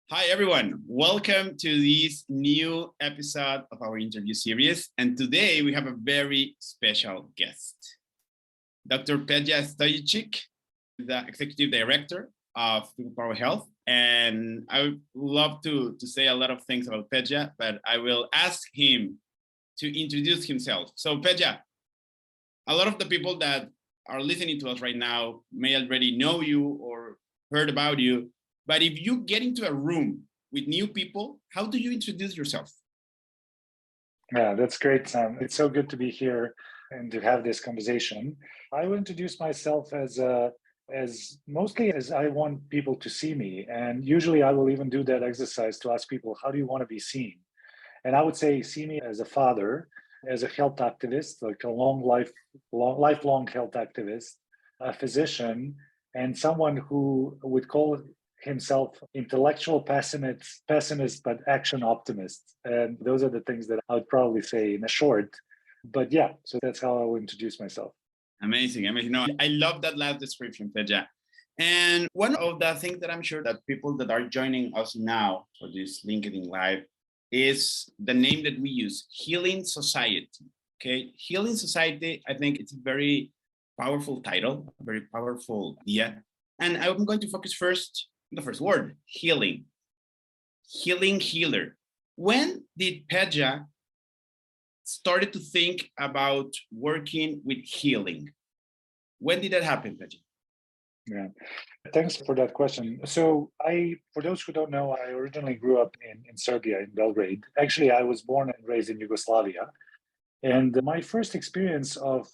Hi, everyone. Welcome to this new episode of our interview series. And today we have a very special guest, Dr. Pedja Stojicic, the Executive Director of Power Health. And I would love to say a lot of things about Pedja, but I will ask him to introduce himself. So Pedja, a lot of the people that are listening to us right now may already know you or heard about you. But if you get into a room with new people, how do you introduce yourself? Yeah, that's great, Sam. It's so good to be here and to have this conversation. I will introduce myself as mostly as I want people to see me. And usually I will even do that exercise to ask people, how do you want to be seen? And I would say, see me as a father, as a health activist, like a lifelong health activist, a physician, and someone who would call himself intellectual pessimist, but action optimist. And those are the things that I would probably say in a short. But yeah, so that's how I will introduce myself. Amazing, amazing. No, I love that last description, Pedja. And one of the things that I'm sure that people that are joining us now for this LinkedIn Live is the name that we use, Healing Society. Okay, Healing Society, I think it's a very powerful title, a very powerful idea. And I'm going to focus first on the first word, healing. Healing healer. When did Pedja started to think about working with healing? When did that happen, Pedja? Yeah, thanks for that question. So for those who don't know, I originally grew up in Serbia, in Belgrade. Actually, I was born and raised in Yugoslavia. And my first experience of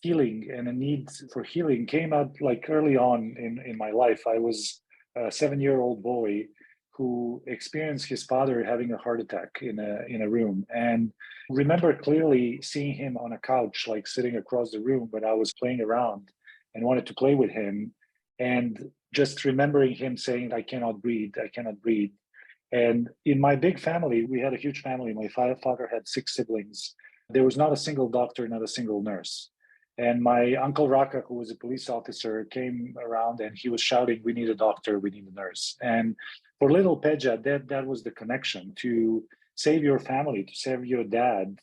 healing and a need for healing came out like early on in my life. I was a 7-year-old boy who experienced his father having a heart attack in a room, and remember clearly seeing him on a couch, like sitting across the room when I was playing around and wanted to play with him, and just remembering him saying, I cannot breathe, I cannot breathe. And in my big family, we had a huge family. My father had 6 siblings. There was not a single doctor, not a single nurse. And my uncle Raka, who was a police officer, came around and he was shouting, we need a doctor, we need a nurse. And for little Pedja, that was the connection. To save your family, to save your dad,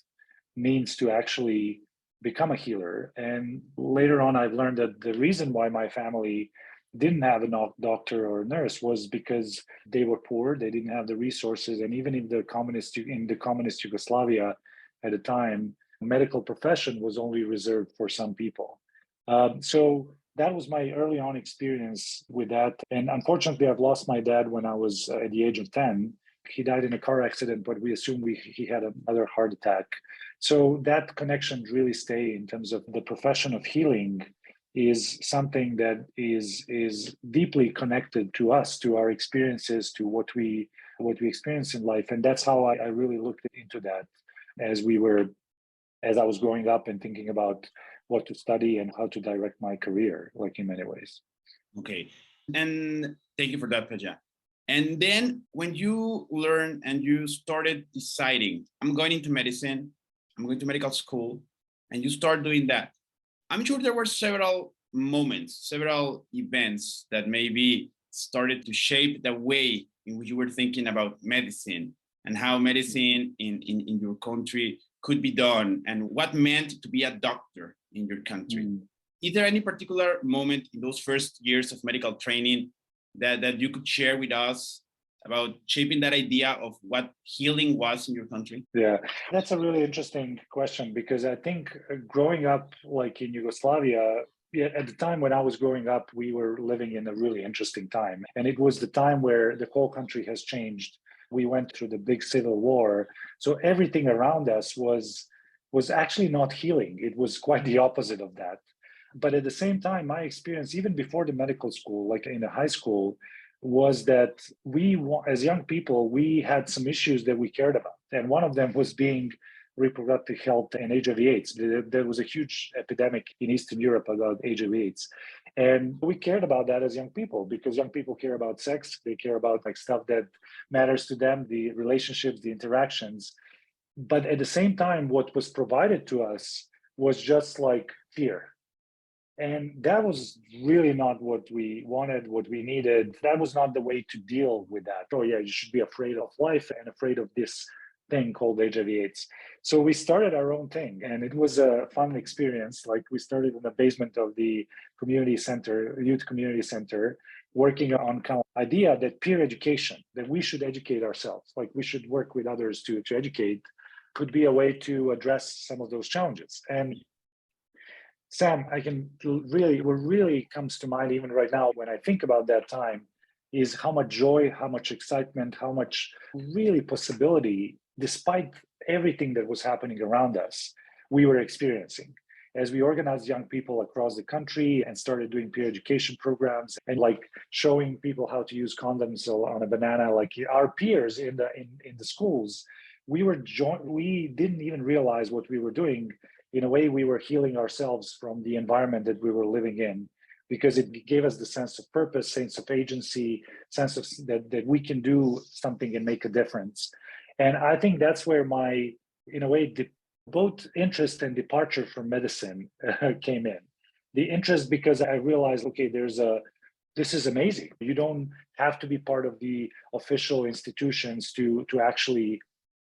means to actually become a healer. And later on, I've learned that the reason why my family didn't have a doctor or a nurse was because they were poor, they didn't have the resources. And even in the communist Yugoslavia at the time, medical profession was only reserved for some people. So that was my early on experience with that. And unfortunately, I've lost my dad when I was at the age of 10. He died in a car accident, but we assume he had another heart attack. So that connection really stayed in terms of the profession of healing is something that is deeply connected to us, to our experiences, to what we experience in life. And that's how I really looked into that as I was growing up and thinking about what to study and how to direct my career, like in many ways. Okay. And thank you for that, Pedja. And then when you learn and you started deciding, I'm going into medicine, I'm going to medical school, and you start doing that, I'm sure there were several moments, several events that maybe started to shape the way in which you were thinking about medicine and how medicine in your country could be done and what meant to be a doctor in your country. Is there any particular moment in those first years of medical training that you could share with us about shaping that idea of what healing was in your country? Yeah, that's a really interesting question, because I think growing up like in Yugoslavia, at the time when I was growing up, we were living in a really interesting time. And it was the time where the whole country has changed. We went through the big civil war. So everything around us was actually not healing. It was quite the opposite of that. But at the same time, my experience, even before the medical school, like in the high school, was that we, as young people, we had some issues that we cared about. And one of them was being reproductive health and HIV/AIDS. There was a huge epidemic in Eastern Europe about HIV/AIDS. And we cared about that as young people, because young people care about sex, they care about like stuff that matters to them, the relationships, the interactions. But at the same time, what was provided to us was just like fear. And that was really not what we wanted, what we needed. That was not the way to deal with that. Oh, yeah, you should be afraid of life and afraid of this thing called HIV/AIDS. So we started our own thing, and it was a fun experience. Like, we started in the basement of the community center, youth community center, working on kind of idea that peer education, that we should educate ourselves, like we should work with others to educate, could be a way to address some of those challenges. And Sam, I can really, what really comes to mind even right now when I think about that time is how much joy, how much excitement, how much really possibility, despite everything that was happening around us, we were experiencing. As we organized young people across the country and started doing peer education programs and like showing people how to use condoms on a banana, like our peers in the schools, we didn't even realize what we were doing. In a way, we were healing ourselves from the environment that we were living in, because it gave us the sense of purpose, sense of agency, sense of that we can do something and make a difference. And I think that's where my, in a way, both interest and departure from medicine came in. The interest because I realized, okay, this is amazing. You don't have to be part of the official institutions to actually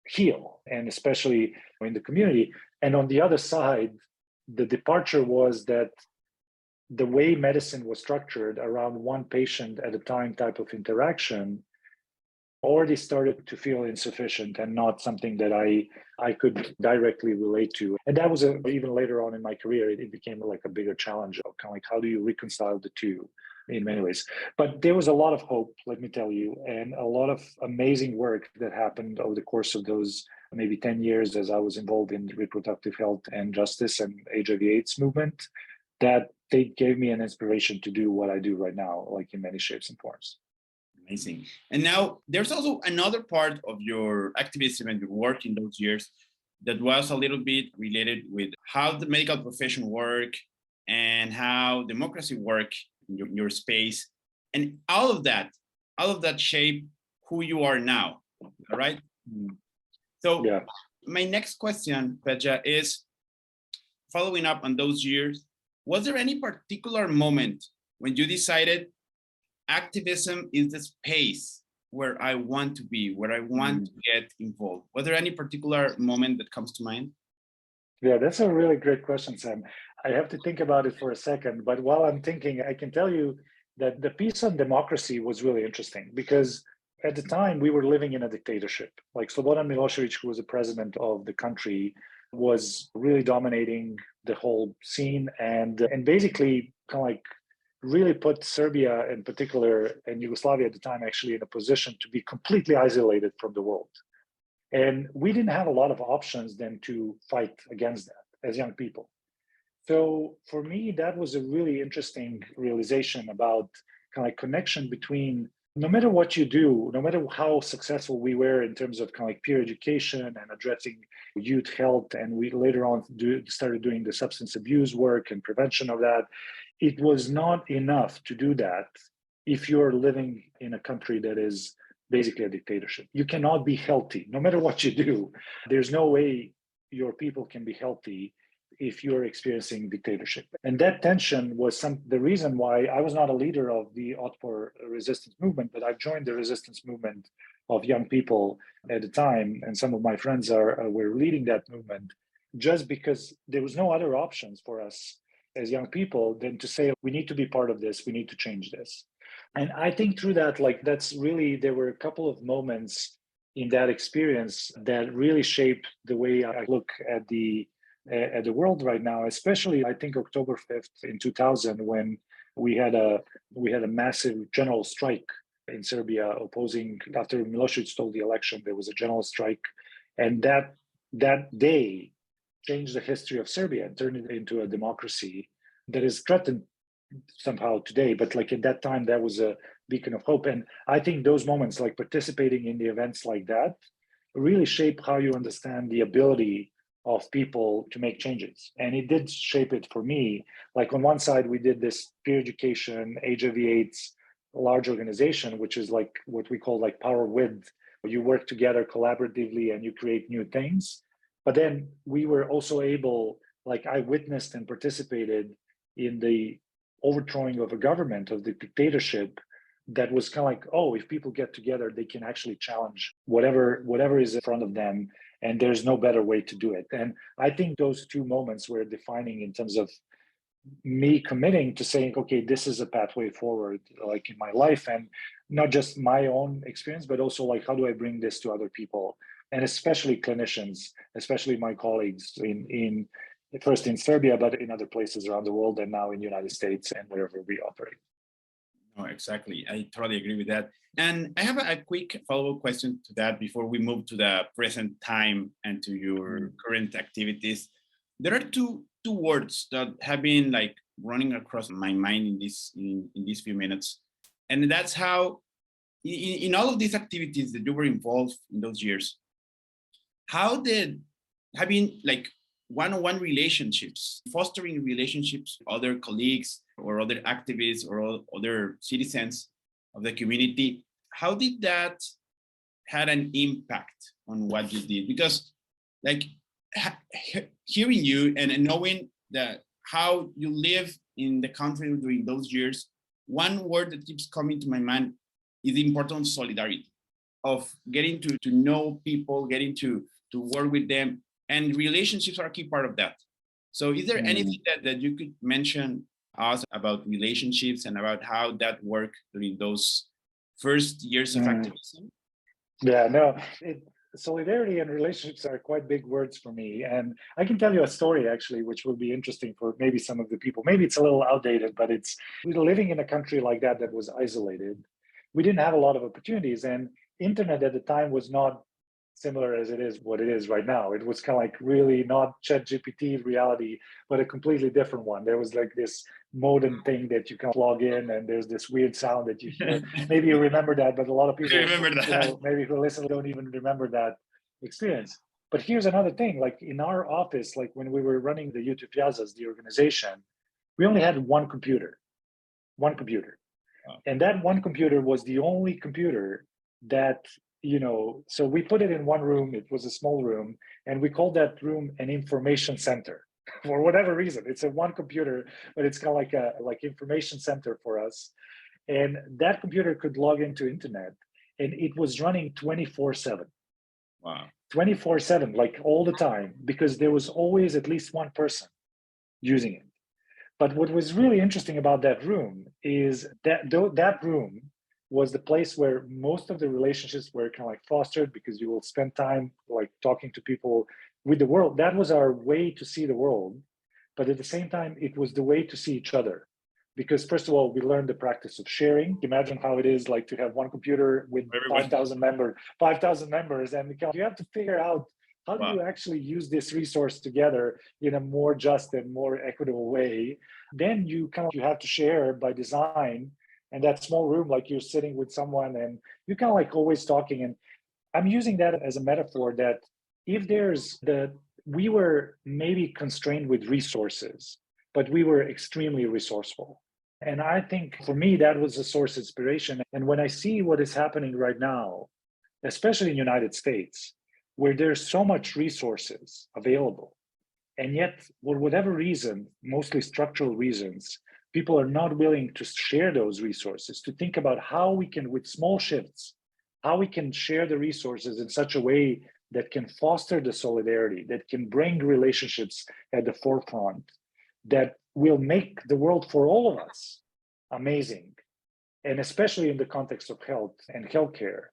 heal, and especially in the community. And on the other side, the departure was that the way medicine was structured around one patient at a time type of interaction already started to feel insufficient and not something that I could directly relate to. And that was even later on in my career, it became like a bigger challenge of kind of like, how do you reconcile the two in many ways? But there was a lot of hope, let me tell you, and a lot of amazing work that happened over the course of those maybe 10 years as I was involved in reproductive health and justice and HIV/AIDS movement, that they gave me an inspiration to do what I do right now, like in many shapes and forms. Amazing. And now there's also another part of your activism and your work in those years that was a little bit related with how the medical profession work and how democracy work in your space. And all of that shape who you are now, all right? So yeah. My next question, Pedja, is following up on those years, was there any particular moment when you decided activism is the space where I want to be, where I want to get involved? Was there any particular moment that comes to mind? Yeah, that's a really great question, Sam. I have to think about it for a second, but while I'm thinking, I can tell you that the piece on democracy was really interesting because at the time we were living in a dictatorship. Like Slobodan Milosevic, who was the president of the country, was really dominating the whole scene and basically kind of like really put Serbia in particular and Yugoslavia at the time actually in a position to be completely isolated from the world. And we didn't have a lot of options then to fight against that as young people. So for me, that was a really interesting realization about kind of like connection between no matter what you do, no matter how successful we were in terms of kind of like peer education and addressing youth health, and we later on started doing the substance abuse work and prevention of that, it was not enough to do that if you're living in a country that is basically a dictatorship. You cannot be healthy, no matter what you do. There's no way your people can be healthy if you're experiencing dictatorship. And that tension was the reason why I was not a leader of the Otpor resistance movement, but I joined the resistance movement of young people at the time. And some of my friends were leading that movement just because there was no other options for us as young people than to say, we need to be part of this, we need to change this. And I think through that, like there were a couple of moments in that experience that really shaped the way I look at the world right now, especially I think October 5th in 2000, when we had a massive general strike in Serbia opposing, after Milosevic stole the election, there was a general strike. And that day changed the history of Serbia and turned it into a democracy that is threatened somehow today. But like at that time, that was a beacon of hope. And I think those moments, like participating in the events like that, really shape how you understand the ability of people to make changes. And it did shape it for me. Like on one side, we did this peer education, HIV/AIDS, large organization, which is like what we call like power with. You work together collaboratively and you create new things. But then we were also able, like I witnessed and participated in the overthrowing of a government, of the dictatorship, that was kind of like, oh, if people get together, they can actually challenge whatever is in front of them, and there's no better way to do it. And I think those two moments were defining in terms of me committing to saying, okay, this is a pathway forward, like in my life, and not just my own experience, but also like, how do I bring this to other people, and especially clinicians, especially my colleagues in first in Serbia, but in other places around the world, and now in the United States and wherever we operate. Oh, exactly. I totally agree with that. And I have a quick follow-up question to that before we move to the present time and to your current activities. There are two words that have been like running across my mind in these few minutes, and that's how in all of these activities that you were involved in those years, how did having like one-on-one relationships, fostering relationships with other colleagues or other activists or other citizens of the community, how did that had an impact on what you did? Because like hearing you and knowing that how you live in the country during those years, one word that keeps coming to my mind is the importance of solidarity, of getting to know people, getting to work with them, and relationships are a key part of that. So is there anything that you could mention us about relationships and about how that worked during those first years of activism? Yeah, no, solidarity and relationships are quite big words for me. And I can tell you a story actually, which will be interesting for maybe some of the people. Maybe it's a little outdated, but we were living in a country like that was isolated. We didn't have a lot of opportunities, and internet at the time was not similar as it is what it is right now. It was kind of like really not ChatGPT reality, but a completely different one. There was like this modem thing that you can plug in, and there's this weird sound that you hear. Maybe you remember that, but a lot of people, remember that. maybe who listen don't even remember that experience. But here's another thing: like in our office, like when we were running the YouTube Piazzas, the organization, we only had one computer. And that one computer was the only computer that, so we put it in one room. It was a small room, and we called that room an information center for whatever reason. It's a one computer, but it's kind of like a information center for us. And that computer could log into internet, and it was running 24/7. Wow. 24/7, like all the time, because there was always at least one person using it. But what was really interesting about that room is that room was the place where most of the relationships were kind of like fostered, because you will spend time like talking to people with the world. That was our way to see the world. But at the same time, it was the way to see each other. Because first of all, we learned the practice of sharing. Imagine how it is like to have one computer with 5,000 members, and you have to figure out how do you actually use this resource together in a more just and more equitable way. Then you have to share by design. And that small room, like you're sitting with someone and you're kind of like always talking. And I'm using that as a metaphor that if we were maybe constrained with resources, but we were extremely resourceful. And I think for me, that was a source of inspiration. And when I see what is happening right now, especially in the United States, where there's so much resources available, and yet for whatever reason, mostly structural reasons, people are not willing to share those resources, to think about how we can, with small shifts, how we can share the resources in such a way that can foster the solidarity, that can bring relationships at the forefront, that will make the world for all of us amazing. And especially in the context of health and healthcare,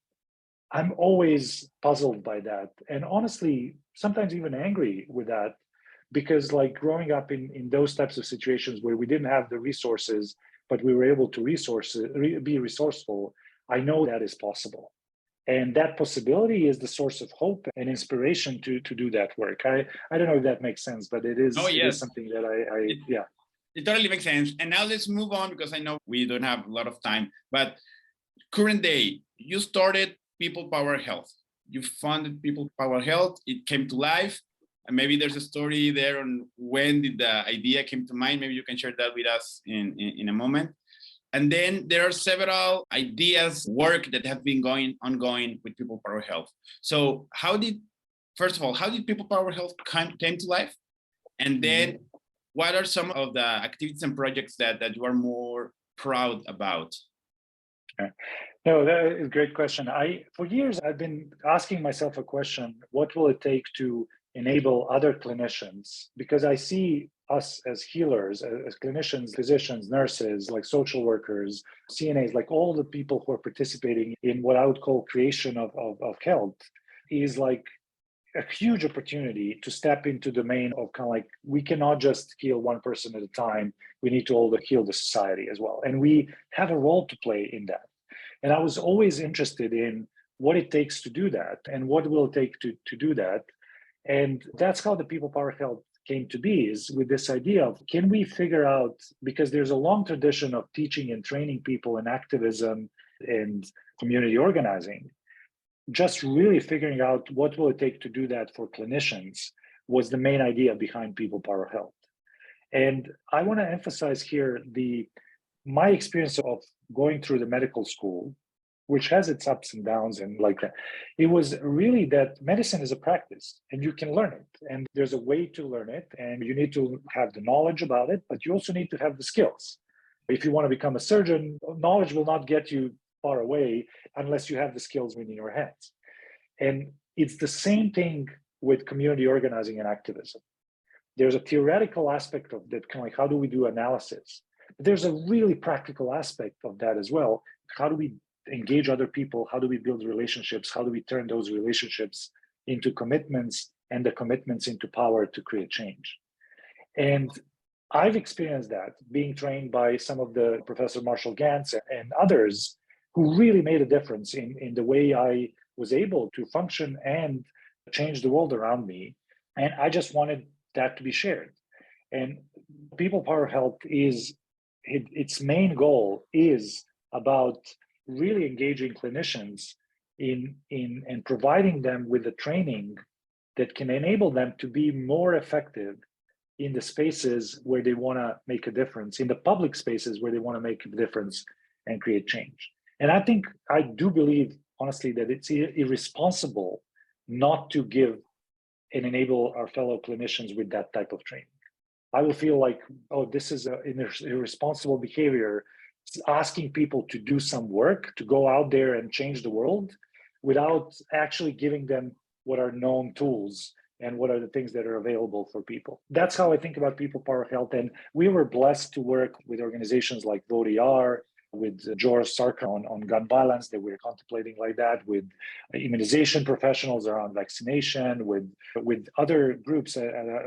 I'm always puzzled by that. And honestly, sometimes even angry with that, because like growing up in those types of situations where we didn't have the resources, but we were able to be resourceful, I know that is possible. And that possibility is the source of hope and inspiration to do that work. I don't know if that makes sense, but it is, it is something that It totally makes sense. And now let's move on, because I know we don't have a lot of time, but current day, you started People Power Health. You funded People Power Health. It came to life. And maybe there's a story there on when did the idea came to mind. Maybe you can share that with us in a moment. And then there are several ideas, work that have been ongoing with People Power Health. So first of all, how did People Power Health came to life? And then what are some of the activities and projects that you are more proud about? Okay. No, that is a great question. For years, I've been asking myself a question: what will it take to enable other clinicians? Because I see us as healers, as clinicians, physicians, nurses, like social workers, CNAs, like all the people who are participating in what I would call creation of health, is like a huge opportunity to step into the domain of kind of like, we cannot just heal one person at a time. We need to all heal the society as well. And we have a role to play in that. And I was always interested in what it takes to do that and what will it take to do that. And that's how the People Power Health came to be, is with this idea of, can we figure out, because there's a long tradition of teaching and training people in activism and community organizing, just really figuring out what will it take to do that for clinicians was the main idea behind People Power Health. And I want to emphasize here my experience of going through the medical school, which has its ups and downs and like that. It was really that medicine is a practice and you can learn it. And there's a way to learn it, and you need to have the knowledge about it, but you also need to have the skills. If you want to become a surgeon, knowledge will not get you far away unless you have the skills within your hands. And it's the same thing with community organizing and activism. There's a theoretical aspect of that, kind of like, how do we do analysis? But there's a really practical aspect of that as well. How do we engage other people? How do we build relationships? How do we turn those relationships into commitments, and the commitments into power to create change? And I've experienced that being trained by some of the Professor Marshall Gantz and others who really made a difference in the way I was able to function and change the world around me. And I just wanted that to be shared. And People Power Health its main goal is about really engaging clinicians in and providing them with the training that can enable them to be more effective in the spaces where they want to make a difference, in the public spaces where they want to make a difference and create change. And I do believe, honestly, that it's irresponsible not to give and enable our fellow clinicians with that type of training. I will feel like, oh, this is irresponsible behavior, asking people to do some work, to go out there and change the world without actually giving them what are known tools and what are the things that are available for people. That's how I think about People Power Health. And we were blessed to work with organizations like VoteER, with George Sarka on gun violence, that we're contemplating like that, with immunization professionals around vaccination, with other groups. I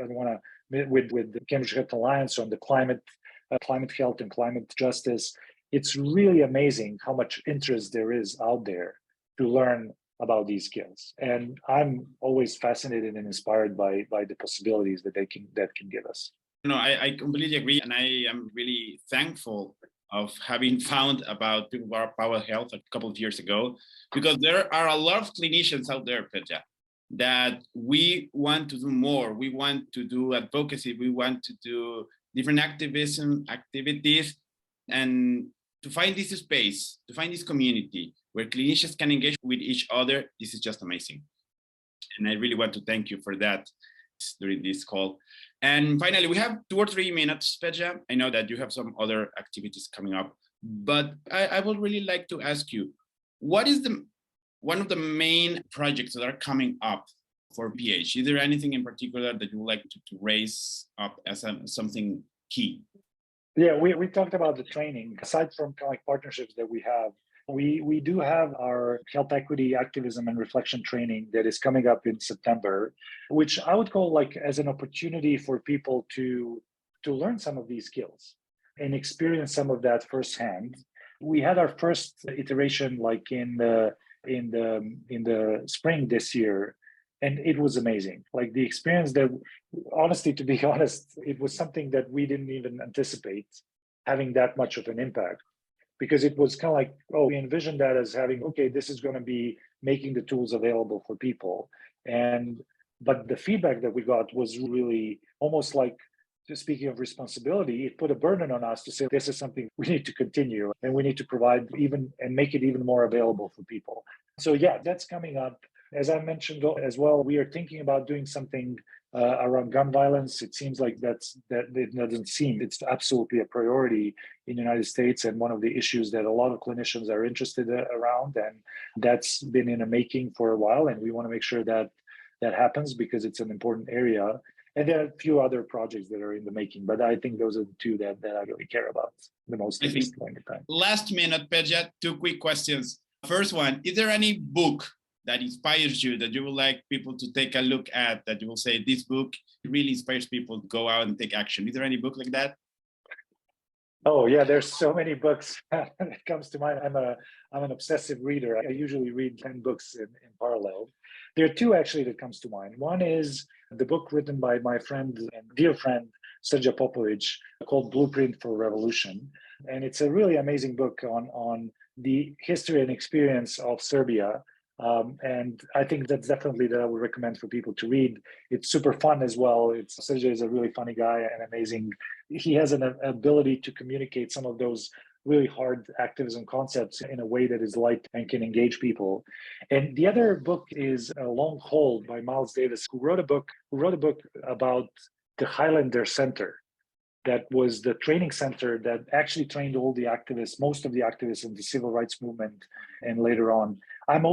want to, with the Cambridge Health Alliance on the climate health and climate justice. It's really amazing how much interest there is out there to learn about these skills. And I'm always fascinated and inspired by the possibilities that can give us. No, I completely agree. And I am really thankful of having found about People Power Health a couple of years ago, because there are a lot of clinicians out there, Pedja, that we want to do more. We want to do advocacy. We want to do different activism activities, and to find this space, to find this community where clinicians can engage with each other. This is just amazing. And I really want to thank you for that during this call. And finally, we have 2 or 3 minutes, Pedja. I know that you have some other activities coming up, but I would really like to ask you, what is one of the main projects that are coming up for MPH? Is there anything in particular that you would like to raise up as something key? Yeah, we talked about the training. Aside from kind of like partnerships that we have, we do have our health equity, activism, and reflection training that is coming up in September, which I would call like as an opportunity for people to learn some of these skills and experience some of that firsthand. We had our first iteration like in the spring this year, and it was amazing. Like the experience that, honestly, to be honest, it was something that we didn't even anticipate having that much of an impact. Because it was kind of like, oh, we envisioned that as having, okay, this is going to be making the tools available for people. But the feedback that we got was really almost like, speaking of responsibility, it put a burden on us to say, this is something we need to continue and we need to provide even and make it even more available for people. So yeah, that's coming up. As I mentioned as well, we are thinking about doing something around gun violence. It seems like that it doesn't seem, it's absolutely a priority in the United States, and one of the issues that a lot of clinicians are interested around, and that's been in the making for a while, and we want to make sure that that happens because it's an important area. And there are a few other projects that are in the making, but I think those are the two that I really care about the most at this point in time. Last minute, Pedja, 2 quick questions. First one, is there any book that inspires you that you would like people to take a look at, that you will say this book really inspires people to go out and take action? Is there any book like that? Oh yeah, there's so many books that comes to mind. I'm an obsessive reader. I usually read 10 books in parallel. There are 2 actually that comes to mind. One is the book written by my friend and dear friend Stojicic called Blueprint for Revolution. And it's a really amazing book on the history and experience of Serbia. And I think that's definitely that I would recommend for people to read. It's super fun as well. Sergej is a really funny guy and amazing. He has an ability to communicate some of those really hard activism concepts in a way that is light and can engage people. And the other book is A Long Hold by Miles Davis, who wrote a book about the Highlander Center. That was the training center that actually trained all the activists, most of the activists in the civil rights movement, and later on. I'm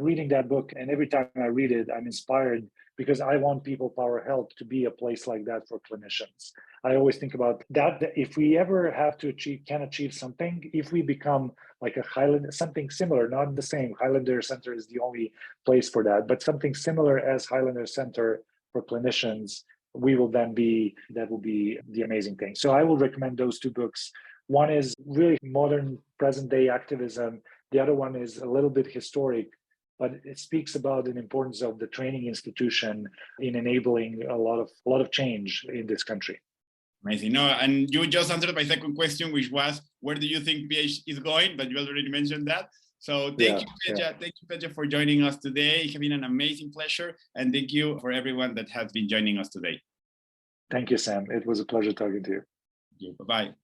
reading that book, and every time I read it, I'm inspired because I want People Power Health to be a place like that for clinicians. I always think about that if we ever have to achieve something, if we become like a Highlander, something similar, not the same. Highlander Center is the only place for that, but something similar as Highlander Center for clinicians, that will be the amazing thing. So I will recommend those 2 books. One is really modern present day activism. The other one is a little bit historic, but it speaks about the importance of the training institution in enabling a lot of change in this country. Amazing. No, and you just answered my second question, which was, where do you think MPH is going? But you already mentioned that. So thank you, Pedja. Thank you, Pedja, for joining us today. It's been an amazing pleasure. And thank you for everyone that has been joining us today. Thank you, Sam. It was a pleasure talking to you. Thank you. Bye-bye.